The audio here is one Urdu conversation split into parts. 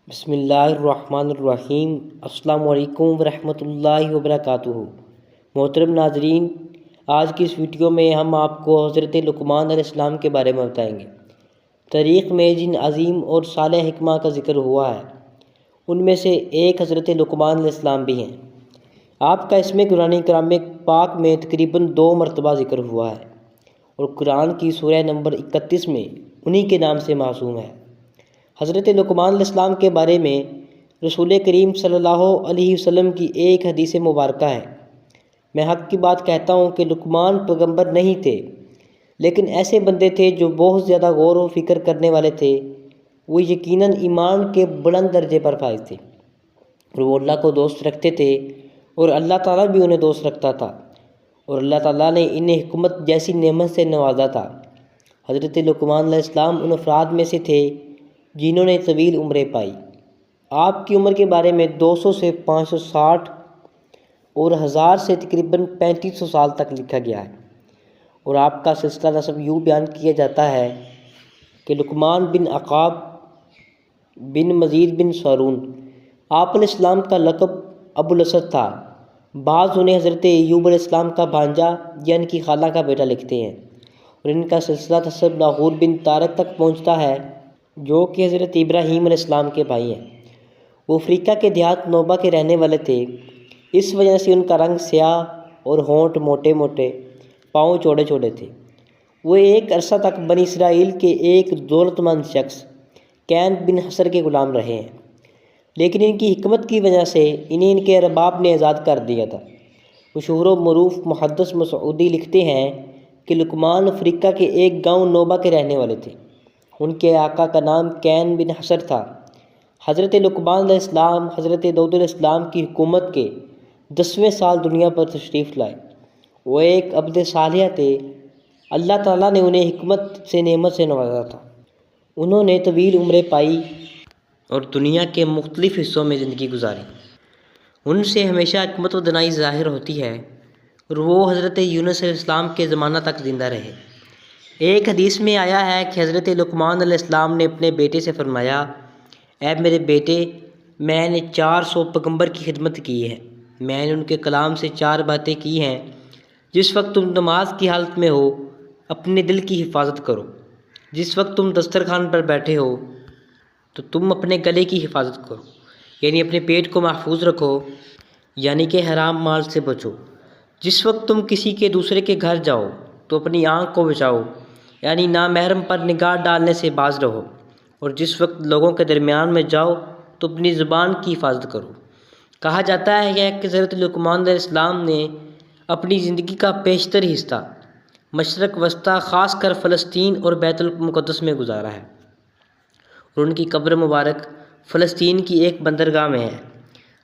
بسم اللہ الرحمن الرحیم۔ السلام علیکم ورحمۃ اللہ وبرکاتہ۔ محترم ناظرین، آج کی اس ویڈیو میں ہم آپ کو حضرت لقمان علیہ السلام کے بارے میں بتائیں گے۔ تاریخ میں جن عظیم اور صالح حکمہ کا ذکر ہوا ہے ان میں سے ایک حضرت لقمان علیہ السلام بھی ہیں۔ آپ کا اسم قرآن کرام پاک میں تقریباً 2 مرتبہ ذکر ہوا ہے اور قرآن کی سورہ نمبر 31 میں انہی کے نام سے موسوم ہے۔ حضرت لقمان علیہ السلام کے بارے میں رسول کریم صلی اللہ علیہ وسلم کی ایک حدیث مبارکہ ہے۔ میں حق کی بات کہتا ہوں کہ لقمان پیغمبر نہیں تھے، لیکن ایسے بندے تھے جو بہت زیادہ غور و فکر کرنے والے تھے۔ وہ یقیناً ایمان کے بلند درجے پر فائز تھے اور وہ اللہ کو دوست رکھتے تھے اور اللہ تعالیٰ بھی انہیں دوست رکھتا تھا، اور اللہ تعالیٰ نے انہیں حکمت جیسی نعمت سے نوازا تھا۔ حضرت لقمان علیہ السلام ان افراد میں سے تھے جنہوں نے طویل عمریں پائی۔ آپ کی عمر کے بارے میں 200 سے 560 اور 1000 سے تقریباً 3500 سال تک لکھا گیا ہے، اور آپ کا سلسلہ نسب یوں بیان کیا جاتا ہے کہ لقمان بن عقاب بن مزید بن سارون۔ آپ علیہ السلام کا لقب ابو الاسد تھا۔ بعض انہیں حضرت ایوب علیہ السلام کا بھانجا یا ان کی خالہ کا بیٹا لکھتے ہیں، اور ان کا سلسلہ نسب ناغور بن طارق تک پہنچتا ہے جو کہ حضرت ابراہیم علیہ السلام کے بھائی ہیں۔ وہ افریقہ کے دیہات نوبہ کے رہنے والے تھے، اس وجہ سے ان کا رنگ سیاہ اور ہونٹ موٹے موٹے، پاؤں چوڑے چوڑے تھے۔ وہ ایک عرصہ تک بنی اسرائیل کے ایک دولت مند شخص کین بن حصر کے غلام رہے ہیں، لیکن ان کی حکمت کی وجہ سے انہیں ان کے ارباب نے آزاد کر دیا تھا۔ مشہور و معروف محدث مسعودی لکھتے ہیں کہ لقمان افریقہ کے ایک گاؤں نوبہ کے رہنے والے تھے۔ ان کے آقا کا نام کین بن حصر تھا۔ حضرت لقمان علیہ السلام حضرت داؤد علیہ السلام کی حکومت کے 10ویں سال دنیا پر تشریف لائے۔ وہ ایک عبد صالح تھے۔ اللہ تعالیٰ نے انہیں حکمت سے نعمت سے نوازا تھا۔ انہوں نے طویل عمریں پائی اور دنیا کے مختلف حصوں میں زندگی گزاری۔ ان سے ہمیشہ حکمت و دانائی ظاہر ہوتی ہے، اور وہ حضرت یونس علیہ السلام کے زمانہ تک زندہ رہے۔ ایک حدیث میں آیا ہے کہ حضرت لقمان علیہ السلام نے اپنے بیٹے سے فرمایا، اے میرے بیٹے، میں نے 400 پیغمبر کی خدمت کی ہے۔ میں نے ان کے کلام سے 4 باتیں کی ہیں۔ جس وقت تم نماز کی حالت میں ہو اپنے دل کی حفاظت کرو۔ جس وقت تم دسترخوان پر بیٹھے ہو تو تم اپنے گلے کی حفاظت کرو، یعنی اپنے پیٹ کو محفوظ رکھو، یعنی کہ حرام مال سے بچو۔ جس وقت تم کسی کے دوسرے کے گھر جاؤ تو اپنی آنکھ کو بچاؤ، یعنی نامحرم پر نگاہ ڈالنے سے باز رہو۔ اور جس وقت لوگوں کے درمیان میں جاؤ تو اپنی زبان کی حفاظت کرو۔ کہا جاتا ہے کہ حضرت لقمان علیہ السلام نے اپنی زندگی کا بیشتر حصہ مشرق وسطیٰ خاص کر فلسطین اور بیت المقدس میں گزارا ہے، اور ان کی قبر مبارک فلسطین کی ایک بندرگاہ میں ہے۔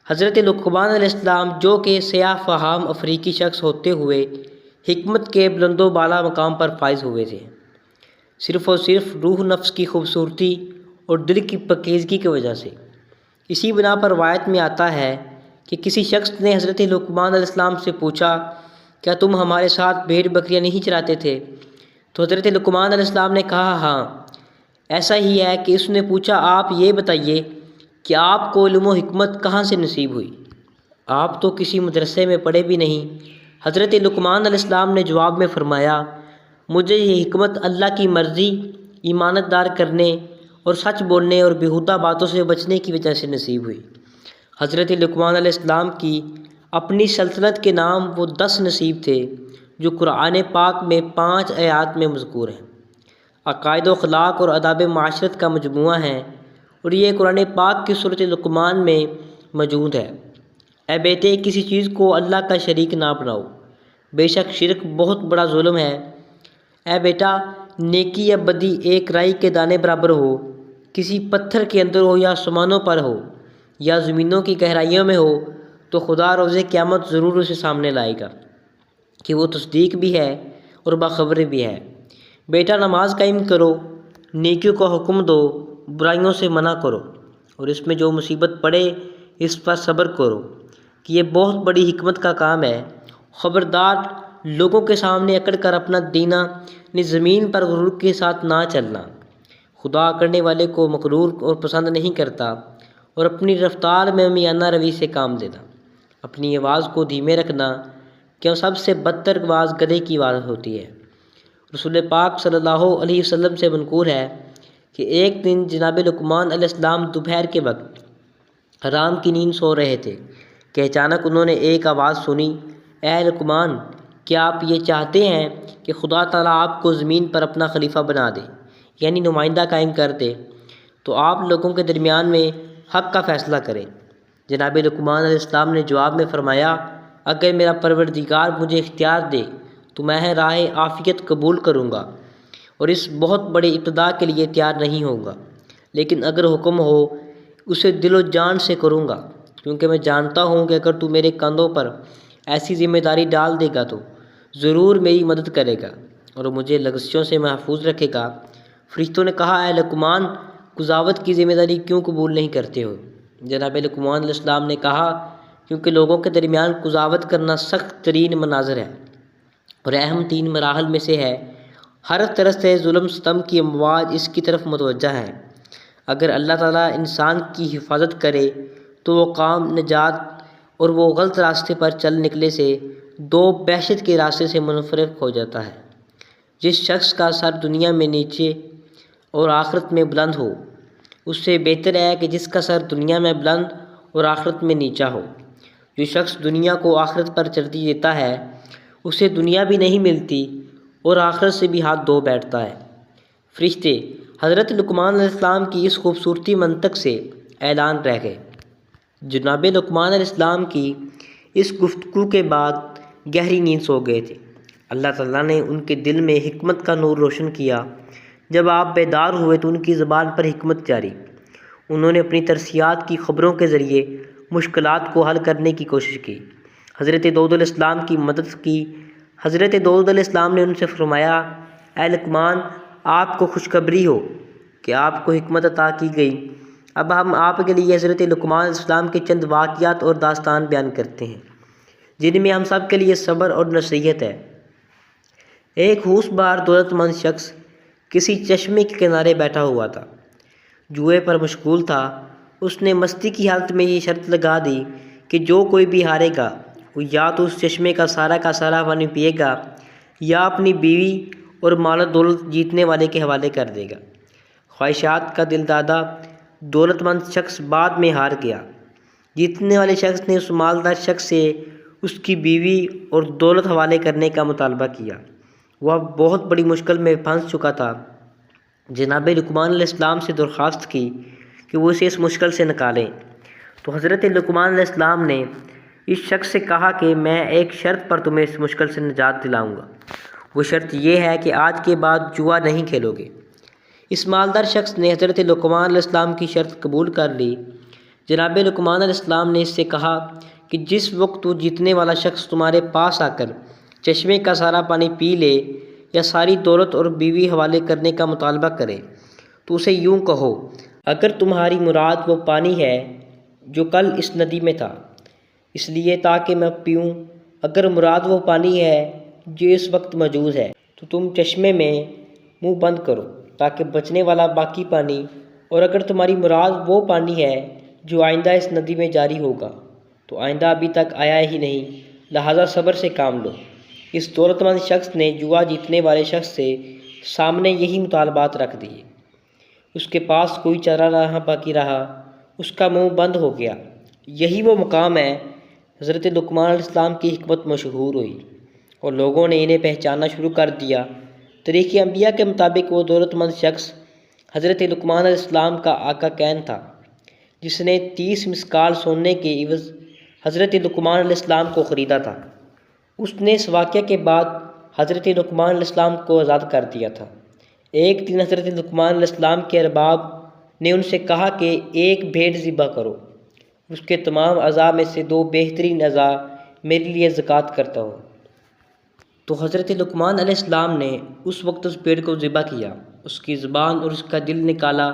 حضرت لقمان علیہ السلام جو کہ سیاہ فہام افریقی شخص ہوتے ہوئے حکمت کے بلند و بالا مقام پر فائز ہوئے تھے، صرف اور صرف روح نفس کی خوبصورتی اور دل کی پاکیزگی کی وجہ سے۔ اسی بنا پر روایت میں آتا ہے کہ کسی شخص نے حضرت لقمان علیہ السلام سے پوچھا، کیا تم ہمارے ساتھ بھیڑ بکریاں نہیں چراتے تھے؟ تو حضرت لقمان علیہ السلام نے کہا، ہاں ایسا ہی ہے۔ کہ اس نے پوچھا، آپ یہ بتائیے کہ آپ کو علم و حکمت کہاں سے نصیب ہوئی؟ آپ تو کسی مدرسے میں پڑھے بھی نہیں۔ حضرت لقمان علیہ السلام نے جواب میں فرمایا، مجھے یہ حکمت اللہ کی مرضی، ایمانت دار کرنے اور سچ بولنے اور بیہودہ باتوں سے بچنے کی وجہ سے نصیب ہوئی۔ حضرت لقمان علیہ السلام کی اپنی سلطنت کے نام وہ 10 نصیب تھے جو قرآن پاک میں 5 آیات میں مذکور ہیں۔ عقائد و اخلاق اور آداب معاشرت کا مجموعہ ہیں، اور یہ قرآن پاک کی سورۃ لقمان میں موجود ہے۔ اے بیٹے، کسی چیز کو اللہ کا شریک نہ بناؤ، بے شک شرک بہت بڑا ظلم ہے۔ اے بیٹا، نیکی یا بدی ایک رائی کے دانے برابر ہو، کسی پتھر کے اندر ہو یا آسمانوں پر ہو یا زمینوں کی گہرائیوں میں ہو، تو خدا روز قیامت ضرور اسے سامنے لائے گا کہ وہ تصدیق بھی ہے اور باخبر بھی ہے۔ بیٹا، نماز قائم کرو، نیکیوں کا حکم دو، برائیوں سے منع کرو، اور اس میں جو مصیبت پڑے اس پر صبر کرو کہ یہ بہت بڑی حکمت کا کام ہے۔ خبردار، لوگوں کے سامنے اکڑ کر اپنا دینا، زمین پر غرور کے ساتھ نہ چلنا۔ خدا اکڑنے والے کو مغرور اور پسند نہیں کرتا، اور اپنی رفتار میں میانہ روی سے کام لینا، اپنی آواز کو دھیمے رکھنا، کیوں سب سے بدتر آواز گدھے کی آواز ہوتی ہے۔ رسول پاک صلی اللہ علیہ وسلم سے منقول ہے کہ ایک دن جناب لقمان علیہ السلام دوپہر کے وقت آرام کی نیند سو رہے تھے کہ اچانک انہوں نے ایک آواز سنی، اے لقمان، کیا آپ یہ چاہتے ہیں کہ خدا تعالیٰ آپ کو زمین پر اپنا خلیفہ بنا دے، یعنی نمائندہ قائم کر دے، تو آپ لوگوں کے درمیان میں حق کا فیصلہ کریں۔ جناب لقمان علیہ السلام نے جواب میں فرمایا، اگر میرا پروردگار مجھے اختیار دے تو میں راہ عافیت قبول کروں گا اور اس بہت بڑے ابتدا کے لیے تیار نہیں ہوں گا، لیکن اگر حکم ہو اسے دل و جان سے کروں گا، کیونکہ میں جانتا ہوں کہ اگر تو میرے کندھوں پر ایسی ذمہ داری ڈال دے گا تو ضرور میری مدد کرے گا اور مجھے لغزشوں سے محفوظ رکھے گا۔ فرشتوں نے کہا، اے لقمان، قضاوت کی ذمہ داری کیوں قبول نہیں کرتے ہو؟ جناب لقمان علیہ السلام نے کہا، کیونکہ لوگوں کے درمیان قضاوت کرنا سخت ترین مناظر ہے اور اہم 3 مراحل میں سے ہے۔ ہر طرح سے ظلم ستم کی امواج اس کی طرف متوجہ ہیں۔ اگر اللہ تعالیٰ انسان کی حفاظت کرے تو وہ کام نجات اور وہ غلط راستے پر چل نکلے سے 2 بحشت کے راستے سے منفرد ہو جاتا ہے۔ جس شخص کا سر دنیا میں نیچے اور آخرت میں بلند ہو، اس سے بہتر ہے کہ جس کا سر دنیا میں بلند اور آخرت میں نیچا ہو۔ جو شخص دنیا کو آخرت پر ترجیح دیتا ہے، اسے دنیا بھی نہیں ملتی اور آخرت سے بھی ہاتھ دھو بیٹھتا ہے۔ فرشتے حضرت لقمان علیہ السلام کی اس خوبصورتی منطق سے اعلان رہ گئے۔ جناب لقمان علیہ السلام کی اس گفتگو کے بعد گہری نیند سو گئے تھے۔ اللہ تعالیٰ نے ان کے دل میں حکمت کا نور روشن کیا۔ جب آپ بیدار ہوئے تو ان کی زبان پر حکمت جاری۔ انہوں نے اپنی ترسیات کی خبروں کے ذریعے مشکلات کو حل کرنے کی کوشش کی، حضرت داؤد علیہ السلام کی مدد کی۔ حضرت داؤد علیہ السلام نے ان سے فرمایا، اے لقمان، آپ کو خوشخبری ہو کہ آپ کو حکمت عطا کی گئی۔ اب ہم آپ کے لیے حضرت لقمان علیہ السلام کے چند واقعات اور داستان بیان کرتے ہیں جن میں ہم سب کے لیے صبر اور نصیحت ہے۔ ایک ہوش بار دولت مند شخص کسی چشمے کے کنارے بیٹھا ہوا تھا، جوئے پر مشغول تھا۔ اس نے مستی کی حالت میں یہ شرط لگا دی کہ جو کوئی بھی ہارے گا وہ یا تو اس چشمے کا سارا پانی پیے گا یا اپنی بیوی اور مال و دولت جیتنے والے کے حوالے کر دے گا۔ خواہشات کا دل دادا دولت مند شخص بعد میں ہار گیا۔ جیتنے والے شخص نے اس مالدار شخص سے اس کی بیوی اور دولت حوالے کرنے کا مطالبہ کیا۔ وہ بہت بڑی مشکل میں پھنس چکا تھا۔ جناب لقمان علیہ السلام سے درخواست کی کہ وہ اسے اس مشکل سے نکالیں، تو حضرت لقمان علیہ السلام نے اس شخص سے کہا کہ میں ایک شرط پر تمہیں اس مشکل سے نجات دلاؤں گا۔ وہ شرط یہ ہے کہ آج کے بعد جوا نہیں کھیلو گے۔ اس مالدار شخص نے حضرت لقمان علیہ السلام کی شرط قبول کر لی۔ جناب لقمان علیہ السلام نے اس سے کہا کہ جس وقت تو جیتنے والا شخص تمہارے پاس آ کر چشمے کا سارا پانی پی لے یا ساری دولت اور بیوی حوالے کرنے کا مطالبہ کرے تو اسے یوں کہو، اگر تمہاری مراد وہ پانی ہے جو کل اس ندی میں تھا اس لیے تاکہ میں پیوں، اگر مراد وہ پانی ہے جو اس وقت موجود ہے تو تم چشمے میں منہ بند کرو تاکہ بچنے والا باقی پانی، اور اگر تمہاری مراد وہ پانی ہے جو آئندہ اس ندی میں جاری ہوگا تو آئندہ ابھی تک آیا ہی نہیں، لہٰذا صبر سے کام لو۔ اس دولت مند شخص نے جوا جیتنے والے شخص سے سامنے یہی مطالبات رکھ دیے۔ اس کے پاس کوئی چارہ نہ باقی رہا، اس کا منہ بند ہو گیا۔ یہی وہ مقام ہے۔ حضرت لقمان علیہ السلام کی حکمت مشہور ہوئی اور لوگوں نے انہیں پہچاننا شروع کر دیا۔ تاریخ انبیاء کے مطابق وہ دولت مند شخص حضرت لقمان علیہ السلام کا آقا کین تھا، جس نے 30 مسکال سونے کے عوض حضرت لقمان علیہ السلام کو خریدا تھا۔ اس نے اس واقعے کے بعد حضرت لقمان علیہ السلام کو آزاد کر دیا تھا۔ ایک دن حضرت لقمان علیہ السلام کے ارباب نے ان سے کہا کہ ایک بھیڑ ذبح کرو، اس کے تمام اعضاء میں سے 2 بہترین اعضاء میرے لیے زکوٰۃ کرتا ہو۔ تو حضرت لقمان علیہ السلام نے اس وقت اس بھیڑ کو ذبح کیا، اس کی زبان اور اس کا دل نکالا،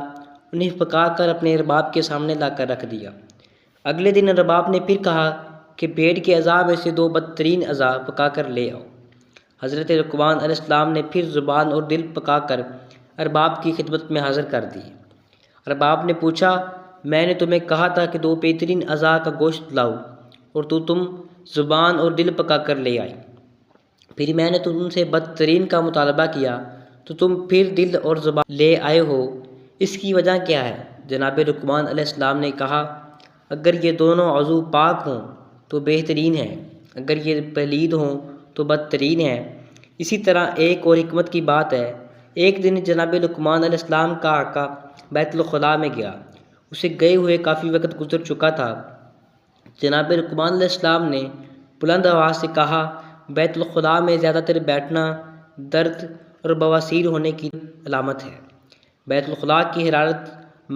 انہیں پکا کر اپنے ارباب کے سامنے لا کر رکھ دیا۔ اگلے دن ارباب نے پھر کہا کہ بھیڑ کے اعضاء میں سے 2 بدترین اعضاء پکا کر لے آؤ۔ حضرت لقمان علیہ السلام نے پھر زبان اور دل پکا کر ارباب کی خدمت میں حاضر کر دی۔ ارباب نے پوچھا، میں نے تمہیں کہا تھا کہ 2 بہترین اعضاء کا گوشت لاؤ اور تم زبان اور دل پکا کر لے آئی۔ پھر میں نے تم سے بدترین کا مطالبہ کیا تو تم پھر دل اور زبان لے آئے ہو، اس کی وجہ کیا ہے؟ جناب لقمان علیہ السلام نے کہا، اگر یہ دونوں عضو پاک ہوں تو بہترین ہے، اگر یہ پلید ہوں تو بدترین ہے۔ اسی طرح ایک اور حکمت کی بات ہے، ایک دن جناب لقمان علیہ السلام کا آقا بیت الخلاء میں گیا، اسے گئے ہوئے کافی وقت گزر چکا تھا۔ جناب لقمان علیہ السلام نے بلند آواز سے کہا، بیت الخلاء میں زیادہ تر بیٹھنا درد اور بواسیر ہونے کی علامت ہے۔ بیت الخلاء کی حرارت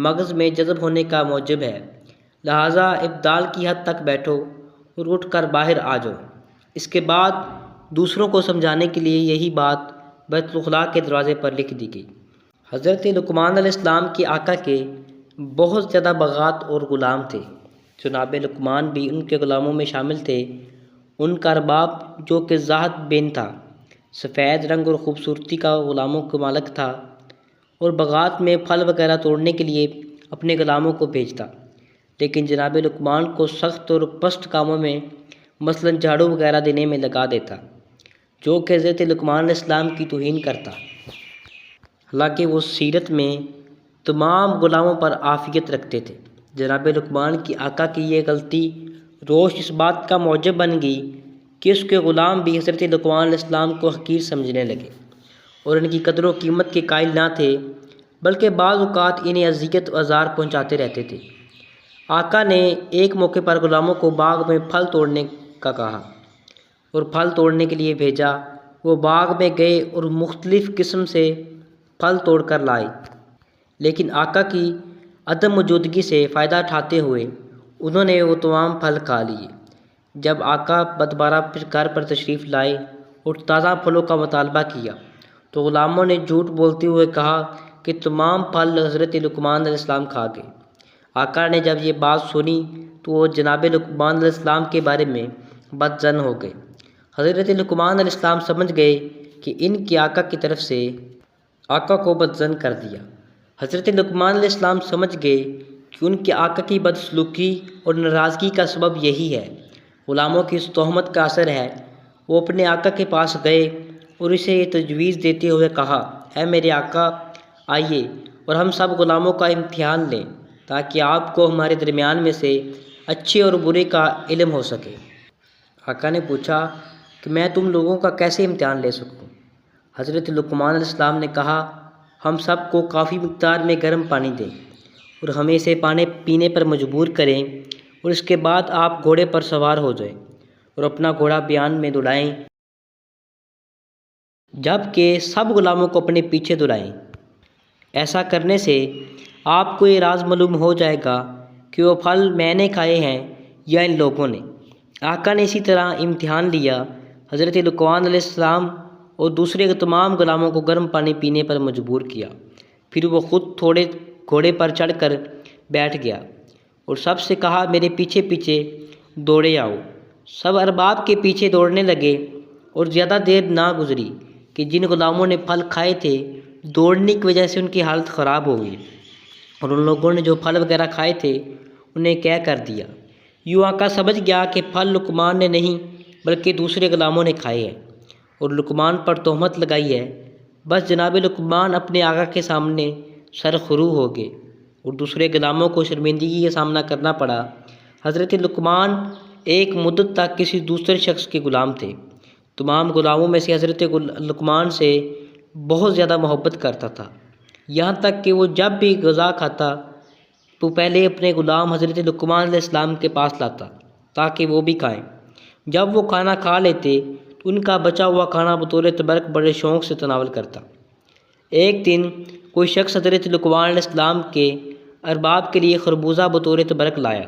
مغز میں جذب ہونے کا موجب ہے، لہٰذا ابدال کی حد تک بیٹھو اور اٹھ کر باہر آ جاؤ۔ اس کے بعد دوسروں کو سمجھانے کے لیے یہی بات بیت الخلاء کے دروازے پر لکھ دی گئی۔ حضرت لقمان علیہ السلام کے آقا کے بہت زیادہ بغات اور غلام تھے۔ جناب لقمان بھی ان کے غلاموں میں شامل تھے۔ ان کا ارباب جو کہ زاہد بن تھا، سفید رنگ اور خوبصورتی کا غلاموں کا مالک تھا، اور بغات میں پھل وغیرہ توڑنے کے لیے اپنے غلاموں کو بھیجتا، لیکن جناب لقمان کو سخت اور پست کاموں میں مثلاً جھاڑو وغیرہ دینے میں لگا دیتا، جو کہ حضرت لقمان علیہ السلام کی توہین کرتا۔ حالانکہ وہ سیرت میں تمام غلاموں پر عافیت رکھتے تھے۔ جناب لقمان کی آقا کی یہ غلطی روش اس بات کا موجب بن گئی کہ اس کے غلام بھی حضرت لقمان علیہ السلام کو حقیر سمجھنے لگے اور ان کی قدر و قیمت کے قائل نہ تھے، بلکہ بعض اوقات انہیں اذیت و آزار پہنچاتے رہتے تھے۔ آقا نے ایک موقع پر غلاموں کو باغ میں پھل توڑنے کا کہا اور پھل توڑنے کے لیے بھیجا۔ وہ باغ میں گئے اور مختلف قسم سے پھل توڑ کر لائے، لیکن آقا کی عدم موجودگی سے فائدہ اٹھاتے ہوئے انہوں نے وہ تمام پھل کھا لیے۔ جب آقا دوبارہ گھر پر تشریف لائے اور تازہ پھلوں کا مطالبہ کیا تو غلاموں نے جھوٹ بولتے ہوئے کہا کہ تمام پھل حضرت لقمان علیہ السلام کھا گئے۔ آقا نے جب یہ بات سنی تو وہ جناب لقمان علیہ السلام کے بارے میں بدظن ہو گئے۔ حضرت لقمان علیہ السلام سمجھ گئے کہ ان کی آقا کی طرف سے آقا کو بدظن کر دیا۔ حضرت لقمان علیہ السلام سمجھ گئے کہ ان کے آقا کی بدسلوکی اور ناراضگی کا سبب یہی ہے، غلاموں کی اس تہمت کا اثر ہے۔ وہ اپنے آقا کے پاس گئے اور اسے یہ تجویز دیتے ہوئے کہا، اے میرے آقا، آئیے اور ہم سب غلاموں کا امتحان لیں تاکہ آپ کو ہمارے درمیان میں سے اچھے اور برے کا علم ہو سکے۔ آقا نے پوچھا کہ میں تم لوگوں کا کیسے امتحان لے سکوں؟ حضرت لقمان علیہ السلام نے کہا، ہم سب کو کافی مقدار میں گرم پانی دیں اور ہمیں اسے پانی پینے پر مجبور کریں، اور اس کے بعد آپ گھوڑے پر سوار ہو جائیں اور اپنا گھوڑا بیان میں دوڑائیں، جبکہ سب غلاموں کو اپنے پیچھے دوڑائیں۔ ایسا کرنے سے آپ کو یہ راز معلوم ہو جائے گا کہ وہ پھل میں نے کھائے ہیں یا ان لوگوں نے۔ آقا نے اسی طرح امتحان لیا۔ حضرت لقمان علیہ السلام اور دوسرے تمام غلاموں کو گرم پانی پینے پر مجبور کیا، پھر وہ خود تھوڑے گھوڑے پر چڑھ کر بیٹھ گیا اور سب سے کہا، میرے پیچھے پیچھے دوڑے آؤ۔ سب ارباب کے پیچھے دوڑنے لگے اور زیادہ دیر نہ گزری کہ جن غلاموں نے پھل کھائے تھے دوڑنے کی وجہ سے ان کی حالت خراب ہو گئی، اور ان لوگوں نے جو پھل وغیرہ کھائے تھے انہیں کیا کر دیا۔ یوں آقا سمجھ گیا کہ پھل لقمان نے نہیں بلکہ دوسرے غلاموں نے کھائے ہیں اور لقمان پر تہمت لگائی ہے۔ بس جناب لقمان اپنے آقا کے سامنے سرخرو ہو گئے اور دوسرے غلاموں کو شرمندگی کا سامنا کرنا پڑا۔ حضرت لقمان ایک مدت تک کسی دوسرے شخص کے غلام تھے۔ تمام غلاموں میں سے حضرت لقمان سے بہت زیادہ محبت کرتا تھا، یہاں تک کہ وہ جب بھی غذا کھاتا تو پہلے اپنے غلام حضرت لقمان علیہ السلام کے پاس لاتا تاکہ وہ بھی کھائیں۔ جب وہ کھانا کھا لیتے تو ان کا بچا ہوا کھانا بطور تبرک بڑے شوق سے تناول کرتا۔ ایک دن کوئی شخص حضرت لقمان علیہ السلام کے ارباب کے لیے خربوزہ بطور تبرک لایا۔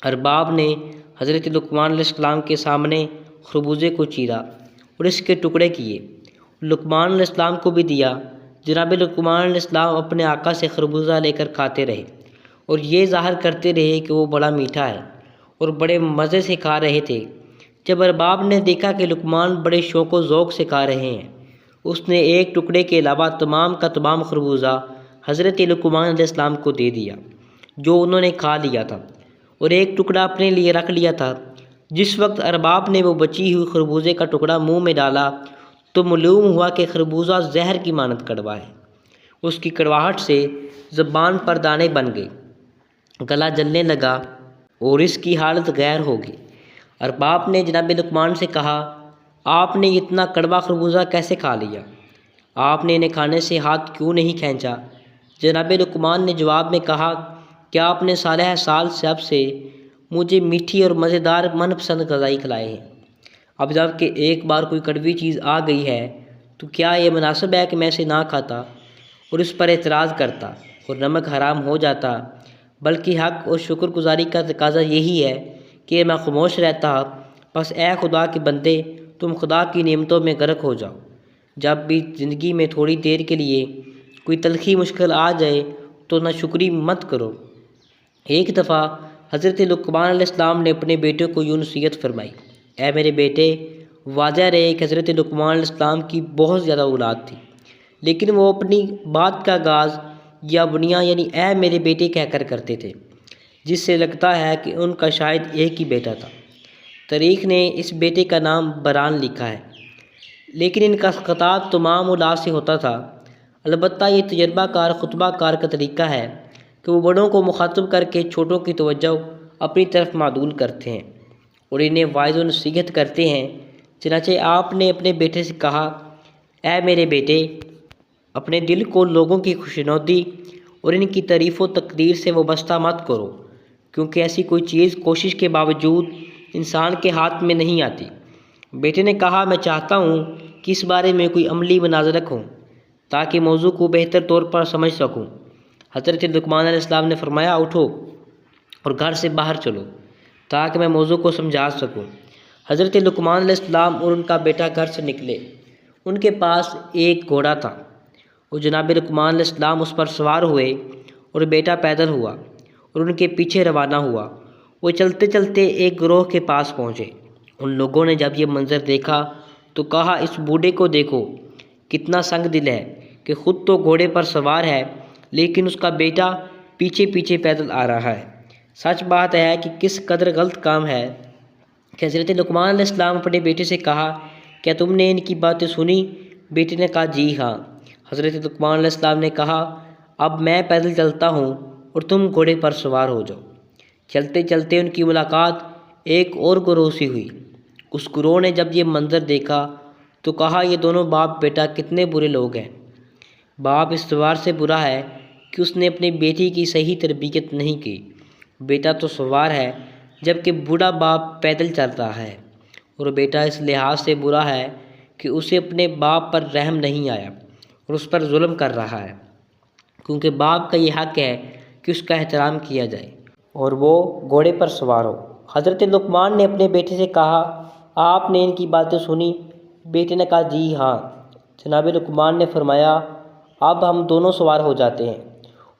ارباب نے حضرت لقمان علیہ السلام کے سامنے خربوزے کو چیرا اور اس کے ٹکڑے کیے، لقمان علیہ السلام کو بھی دیا۔ جناب لقمان علیہ السلام اپنے آقا سے خربوزہ لے کر کھاتے رہے اور یہ ظاہر کرتے رہے کہ وہ بڑا میٹھا ہے اور بڑے مزے سے کھا رہے تھے۔ جب ارباب نے دیکھا کہ لقمان بڑے شوق و ذوق سے کھا رہے ہیں، اس نے ایک ٹکڑے کے علاوہ تمام کا تمام خربوزہ حضرت لقمان علیہ السلام کو دے دیا۔ جو انہوں نے کھا لیا تھا اور ایک ٹکڑا اپنے لیے رکھ لیا تھا۔ جس وقت ارباب نے وہ بچی ہوئی خربوزے کا ٹکڑا منہ میں ڈالا تو معلوم ہوا کہ خربوزہ زہر کی مانند کڑوا ہے۔ اس کی کڑواہٹ سے زبان پر دانے بن گئے، گلا جلنے لگا اور اس کی حالت غیر ہو گئی۔ ارباب نے جناب لقمان سے کہا، آپ نے اتنا کڑوا خربوزہ کیسے کھا لیا؟ آپ نے انہیں کھانے سے ہاتھ کیوں نہیں کھینچا؟ جناب لقمان نے جواب میں کہا، کیا آپ نے سالہ سال سے مجھے میٹھی اور مزیدار من پسند غذائی کھلائے ہیں؟ اب جب کہ ایک بار کوئی کڑوی چیز آ گئی ہے تو کیا یہ مناسب ہے کہ میں اسے نہ کھاتا اور اس پر اعتراض کرتا اور نمک حرام ہو جاتا؟ بلکہ حق اور شکر گزاری کا تقاضا یہی ہے کہ میں خاموش رہتا۔ بس اے خدا کے بندے، تم خدا کی نعمتوں میں غرق ہو جاؤ۔ جب بھی زندگی میں تھوڑی دیر کے لیے کوئی تلخی مشکل آ جائے تو نہ شکری مت کرو۔ ایک دفعہ حضرت لقمان علیہ السلام نے اپنے بیٹے کو یوں نصیحت فرمائی، اے میرے بیٹے، واضح رہے کہ حضرت لقمان علیہ السلام کی بہت زیادہ اولاد تھی، لیکن وہ اپنی بات کا آغاز یا بنیاد یعنی اے میرے بیٹے کہہ کر کرتے تھے، جس سے لگتا ہے کہ ان کا شاید ایک ہی بیٹا تھا۔ تاریخ نے اس بیٹے کا نام بران لکھا ہے، لیکن ان کا خطاب تمام اولاد سے ہوتا تھا۔ البتہ یہ تجربہ کار خطبہ کار کا طریقہ ہے کہ وہ بڑوں کو مخاطب کر کے چھوٹوں کی توجہ اپنی طرف معدول کرتے ہیں اور انہیں واعظ و نصیحت کرتے ہیں۔ چنانچہ آپ نے اپنے بیٹے سے کہا، اے میرے بیٹے، اپنے دل کو لوگوں کی خوشنودی اور ان کی تعریف و تقدیر سے وابستہ مت کرو، کیونکہ ایسی کوئی چیز کوشش کے باوجود انسان کے ہاتھ میں نہیں آتی۔ بیٹے نے کہا، میں چاہتا ہوں کہ اس بارے میں کوئی عملی مناظرہ ہو تاکہ موضوع کو بہتر طور پر سمجھ سکوں۔ حضرت لقمان علیہ السلام نے فرمایا، اٹھو اور گھر سے باہر چلو تاکہ میں موضوع کو سمجھا سکوں۔ حضرت لقمان علیہ السلام اور ان کا بیٹا گھر سے نکلے۔ ان کے پاس ایک گھوڑا تھا اور جناب لقمان علیہ السلام اس پر سوار ہوئے اور بیٹا پیدل ہوا اور ان کے پیچھے روانہ ہوا۔ وہ چلتے چلتے ایک گروہ کے پاس پہنچے۔ ان لوگوں نے جب یہ منظر دیکھا تو کہا، اس بوڑھے کو دیکھو، کتنا سنگ دل ہے کہ خود تو گھوڑے پر سوار ہے لیکن اس کا بیٹا پیچھے پیچھے پیدل آ رہا ہے۔ سچ بات ہے کہ کس قدر غلط کام ہے کہ حضرت لقمان علیہ السلام اپنے بیٹے سے کہا، کیا تم نے ان کی باتیں سنی؟ بیٹے نے کہا، جی ہاں۔ حضرت لقمان علیہ السلام نے کہا، اب میں پیدل چلتا ہوں اور تم گھوڑے پر سوار ہو جاؤ۔ چلتے چلتے ان کی ملاقات ایک اور گروہ سے ہوئی۔ اس گروہ نے جب یہ منظر دیکھا تو کہا، یہ دونوں باپ بیٹا کتنے برے لوگ ہیں۔ باپ اس اعتبار سے برا ہے کہ اس نے اپنی بیٹی کی صحیح تربیت نہیں کی۔ بیٹا تو سوار ہے جبکہ بوڑھا باپ پیدل چل رہا ہے، اور بیٹا اس لحاظ سے برا ہے کہ اسے اپنے باپ پر رحم نہیں آیا اور اس پر ظلم کر رہا ہے، کیونکہ باپ کا یہ حق ہے کہ اس کا احترام کیا جائے اور وہ گھوڑے پر سوار ہو۔ حضرت لقمان نے اپنے بیٹے سے کہا، آپ نے ان کی باتیں سنی؟ بیٹے نے کہا، جی ہاں۔ جناب لقمان نے فرمایا، اب ہم دونوں سوار ہو جاتے ہیں۔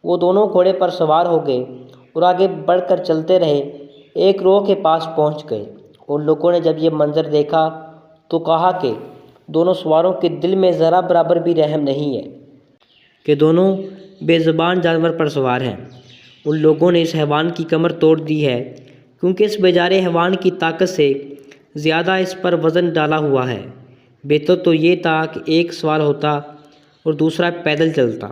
وہ دونوں گھوڑے پر سوار ہو گئے اور آگے بڑھ کر چلتے رہے۔ ایک گروہ کے پاس پہنچ گئے اور لوگوں نے جب یہ منظر دیکھا تو کہا کہ دونوں سواروں کے دل میں ذرا برابر بھی رحم نہیں ہے کہ دونوں بے زبان جانور پر سوار ہیں۔ ان لوگوں نے اس حیوان کی کمر توڑ دی ہے، کیونکہ اس بیچارے حیوان کی طاقت سے زیادہ اس پر وزن ڈالا ہوا ہے۔ بہتر تو یہ تھا کہ ایک سوار ہوتا اور دوسرا پیدل چلتا۔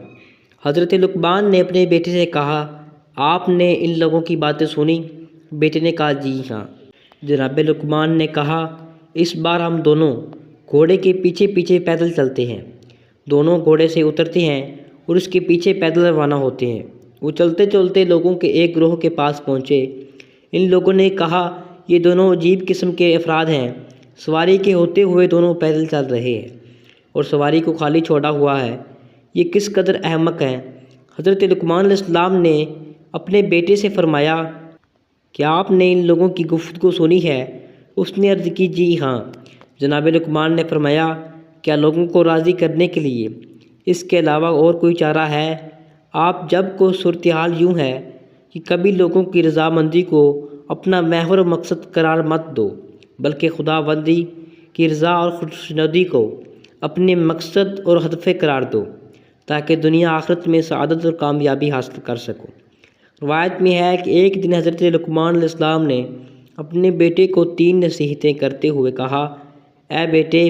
حضرت لقمان نے اپنے بیٹے سے کہا، آپ نے ان لوگوں کی باتیں سنی؟ بیٹے نے کہا، جی ہاں۔ جناب لقمان نے کہا، اس بار ہم دونوں گھوڑے کے پیچھے پیچھے پیدل چلتے ہیں۔ دونوں گھوڑے سے اترتے ہیں اور اس کے پیچھے پیدل روانہ ہوتے ہیں۔ وہ چلتے چلتے لوگوں کے ایک گروہ کے پاس پہنچے۔ ان لوگوں نے کہا، یہ دونوں عجیب قسم کے افراد ہیں، سواری کے ہوتے ہوئے دونوں پیدل چل رہے ہیں اور سواری کو خالی چھوڑا ہوا ہے، یہ کس قدر احمق ہیں۔ حضرت لقمان علیہ السلام نے اپنے بیٹے سے فرمایا، کیا آپ نے ان لوگوں کی گفتگو سنی ہے؟ اس نے عرض کی، جی ہاں۔ جناب لقمان نے فرمایا، کیا لوگوں کو راضی کرنے کے لیے اس کے علاوہ اور کوئی چارہ ہے؟ آپ جب کو صورتحال یوں ہے کہ کبھی لوگوں کی رضامندی کو اپنا محور و مقصد قرار مت دو، بلکہ خدا بندی کی رضا اور خوشنودی کو اپنے مقصد اور ہدف قرار دو، تاکہ دنیا آخرت میں سعادت اور کامیابی حاصل کر سکو۔ روایت میں ہے کہ ایک دن حضرت لقمان علیہ السلام نے اپنے بیٹے کو 3 نصیحتیں کرتے ہوئے کہا، اے بیٹے،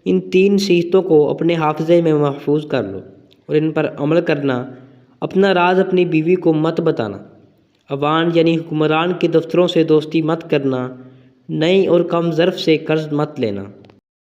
ان 3 نصیحتوں کو اپنے حافظے میں محفوظ کر لو اور ان پر عمل کرنا۔ اپنا راز اپنی بیوی کو مت بتانا، عوان یعنی حکمران کے دفتروں سے دوستی مت کرنا، نئی اور کم ظرف سے قرض مت لینا۔